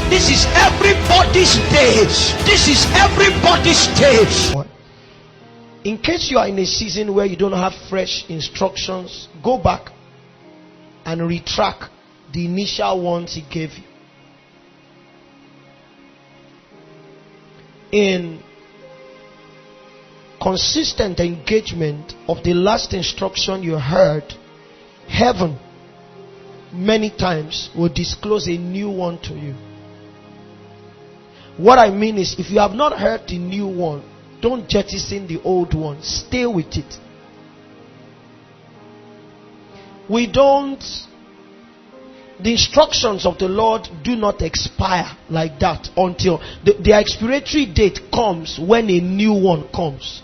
This is everybody's day. This is everybody's day. In case you are in a season where you don't have fresh instructions, go back and retract the initial ones he gave you. In consistent engagement of the last instruction you heard, heaven many times will disclose a new one to you. What I mean is, if you have not heard the new one, don't jettison the old one. Stay with it. The instructions of the Lord do not expire like that until the expiratory date comes when a new one comes.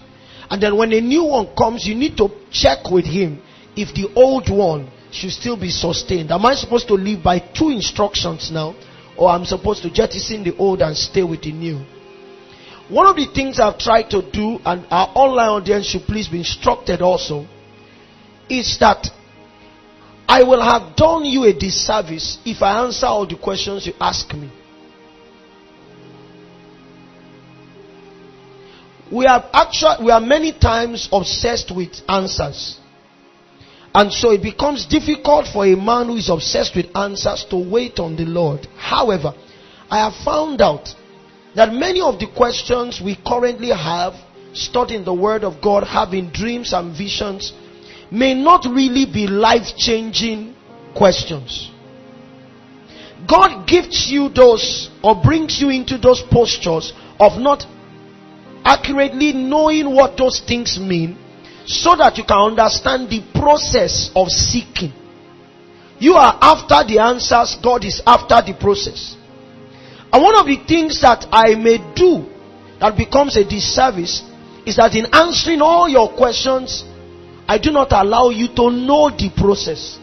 And then when a new one comes, you need to check with him if the old one should still be sustained. Am I supposed to live by two instructions now, or I'm supposed to jettison the old and stay with the new? One of the things I've tried to do, and our online audience should please be instructed also, is that I will have done you a disservice if I answer all the questions you ask me. We are many times obsessed with answers. And so it becomes difficult for a man who is obsessed with answers to wait on the Lord. However, I have found out that many of the questions we currently have studying the Word of God, having dreams and visions, may not really be life-changing questions. God gives you those, or brings you into those postures of not accurately knowing what those things mean, so that you can understand the process of seeking. You are after the answers, God is after the process. And one of the things that I may do that becomes a disservice is that in answering all your questions, I do not allow you to know the process.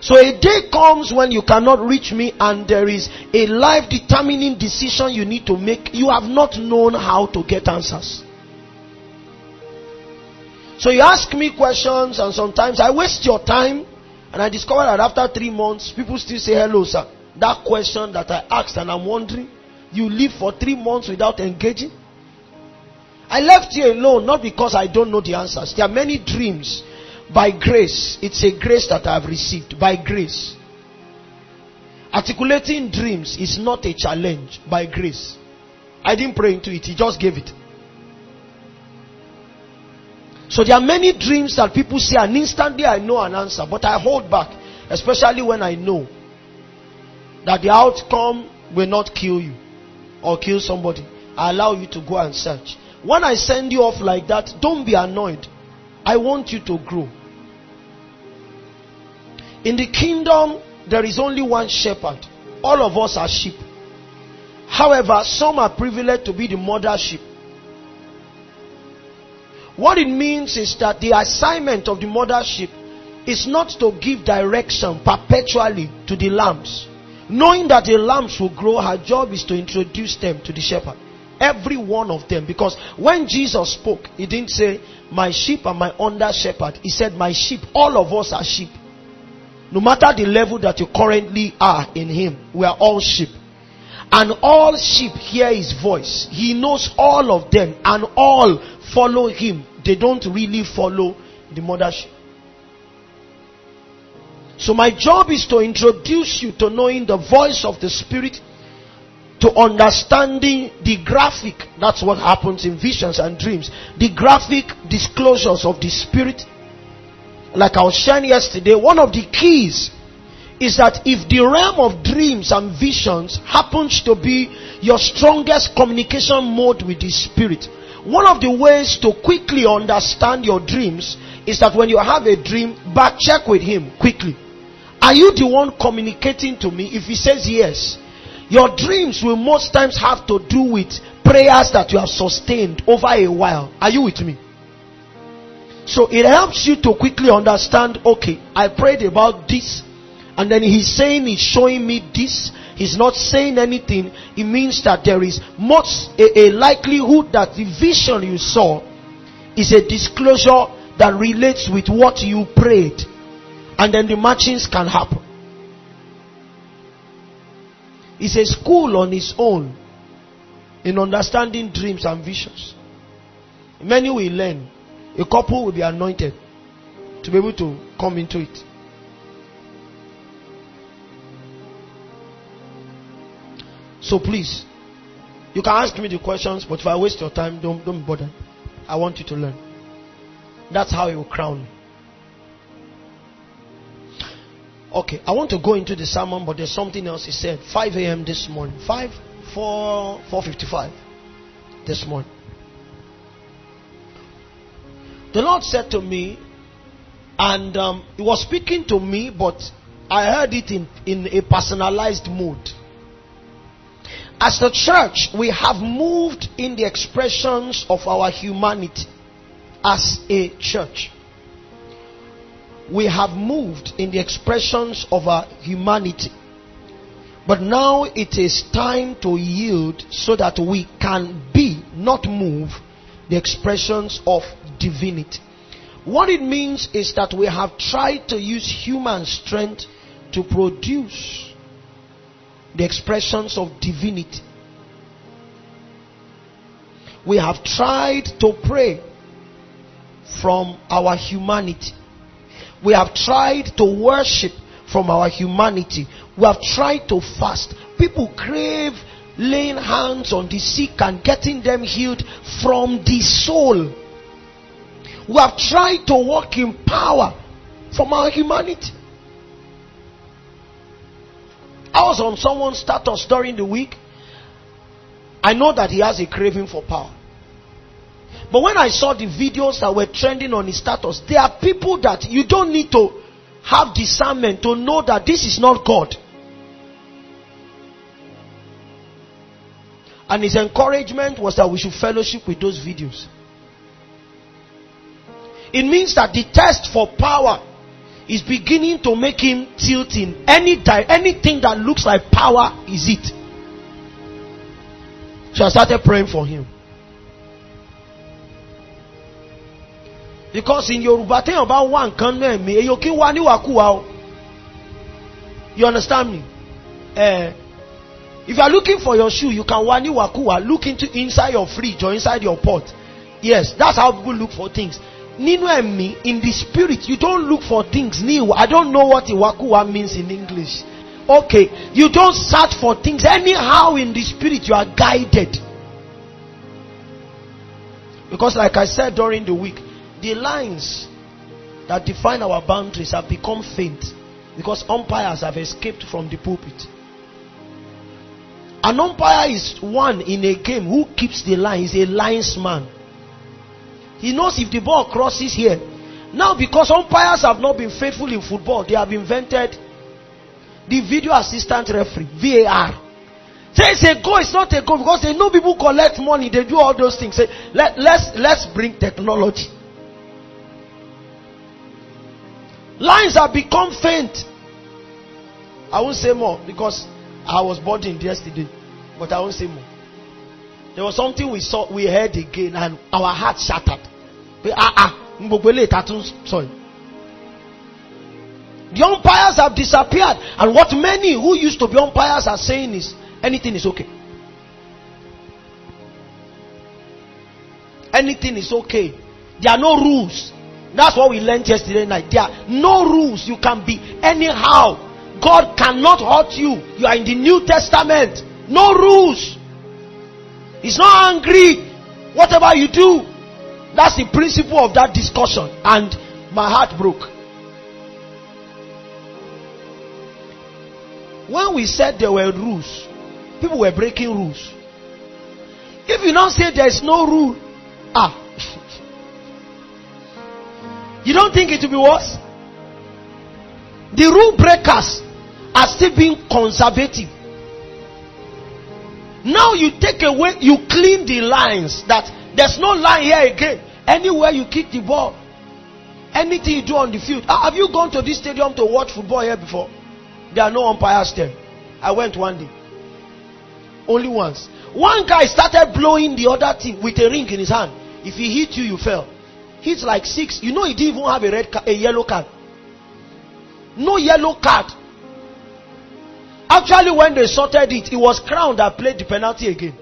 So a day comes when you cannot reach me and there is a life-determining decision you need to make. You have not known how to get answers. So you ask me questions, and sometimes I waste your time, and I discover that after 3 months, people still say, hello sir, that question that I asked and I'm wondering, you live for 3 months without engaging. I left you alone not because I don't know the answers. There are many dreams by grace. It's a grace that I have received by grace. Articulating dreams is not a challenge, by grace. I didn't pray into it, he just gave it. So there are many dreams that people say and instantly I know an answer, but I hold back, especially when I know that the outcome will not kill you or kill somebody. I allow you to go and search. When I send you off like that, don't be annoyed. I want you to grow. In the kingdom, there is only one shepherd. All of us are sheep. However, some are privileged to be the mother sheep. What it means is that the assignment of the mother sheep is not to give direction perpetually to the lambs. Knowing that the lambs will grow, her job is to introduce them to the shepherd. Every one of them. Because when Jesus spoke, he didn't say, my sheep and my under shepherd. He said, my sheep. All of us are sheep. No matter the level that you currently are in him, we are all sheep. And all sheep hear his voice. He knows all of them, and all follow him. They don't really follow the mother sheep. So my job is to introduce you to knowing the voice of the Spirit, to understanding the graphic. That's what happens in visions and dreams. The graphic disclosures of the Spirit. Like I was sharing yesterday, one of the keys is that if the realm of dreams and visions happens to be your strongest communication mode with the Spirit, one of the ways to quickly understand your dreams is that when you have a dream, back check with him quickly. Are you the one communicating to me? If he says yes, your dreams will most times have to do with prayers that you have sustained over a while. Are you with me? So it helps you to quickly understand, okay, I prayed about this, and then he's saying, he's showing me this. He's not saying anything. It means that there is a likelihood that the vision you saw is a disclosure that relates with what you prayed. And then the matchings can happen. is a school on its own in understanding dreams and visions. Many will learn. A couple will be anointed to be able to come into it. So please, you can ask me the questions, but if I waste your time, don't be bothered. I want you to learn. That's how you will crown me. Okay, I want to go into the sermon, but there's something else he said. 5 a.m. this morning. 4:55 this morning. The Lord said to me, and He was speaking to me, but I heard it in a personalized mood. As the church, we have moved in the expressions of our humanity. As a church, we have moved in the expressions of our humanity. But now it is time to yield so that we can be, not move, the expressions of divinity. What it means is that we have tried to use human strength to produce the expressions of divinity. We have tried to pray from our humanity. We have tried to worship from our humanity. We have tried to fast. People crave laying hands on the sick and getting them healed from the soul. We have tried to walk in power from our humanity. I was on someone's status during the week. I know that he has a craving for power. But when I saw the videos that were trending on his status, there are people that you don't need to have discernment to know that this is not God. And his encouragement was that we should fellowship with those videos. It means that the test for power is beginning to make him tilt in anything that looks like power is it. So I started praying for him. Because in Yoruba, thing about one can me, you understand me? If you are looking for your shoe, you can wani wakua, look into inside your fridge or inside your pot. Yes, that's how people look for things. Nino and me, in the spirit, you don't look for things new. I don't know what iwakua means in English. Okay, you don't search for things anyhow. In the spirit, you are guided. Because like I said during the week, the lines that define our boundaries have become faint because umpires have escaped from the pulpit. An umpire is one in a game who keeps the line. He's a linesman. He knows if the ball crosses here. Now, because umpires have not been faithful in football, they have invented the video assistant referee, VAR. Say it's a goal, it's not a goal, because they know people collect money, they do all those things. Say, let's bring technology. Lines have become faint. I won't say more because I was burdened yesterday, but I won't say more. There was something we heard again, and our hearts shattered. Sorry. The umpires have disappeared, and what many who used to be umpires are saying is anything is okay. Anything is okay. There are no rules. That's what we learned yesterday night. There are no rules. You can be anyhow. God cannot hurt you. You are in the New Testament. No rules. He's not angry. Whatever you do. That's the principle of that discussion. And my heart broke. When we said there were rules, people were breaking rules. If you now say there is no rule, you don't think it will be worse? The rule breakers are still being conservative. Now you take away, you clean the lines, that there's no line here again. Anywhere you kick the ball, anything you do on the field. Have you gone to this stadium to watch football here before? There are no umpires there. I went one day. Only once. One guy started blowing the other team with a ring in his hand. If he hit you, you fell. Hits like 6. You know he didn't even have a yellow card. No yellow card. Actually, when they sorted it, it was Crown that played the penalty again.